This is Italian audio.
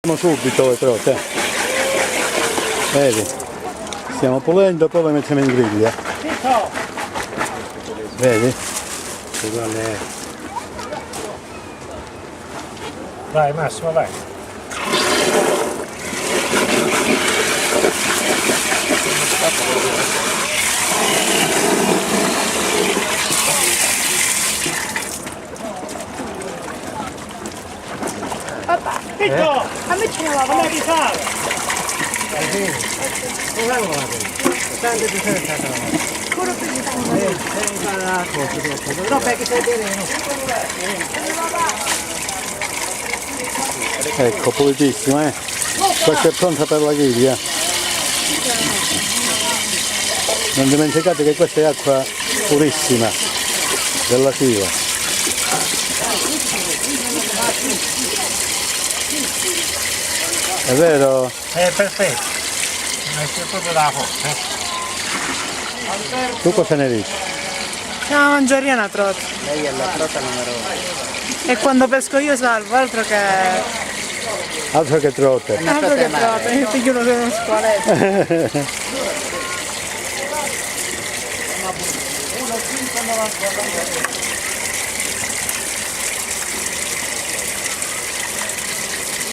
Siamo subito le trote. Vedi? Stiamo pulendo, poi le mettiamo in griglia. Vedi? Vai Massimo, vai. Papà, a me ce ne va, come di sale. Ancora più di sale. No, perché sei bene. Ecco, pulitissima, eh? Questa è pronta per la griglia. Non dimenticate che questa è acqua purissima della Siva. È vero? È perfetto. È proprio da foto. Tu cosa ne dici? Siamo a mangiare una trota. Lei è la trota numero 1. E quando pesco io salvo, altro che trote. trota, mi piglio uno squaletto.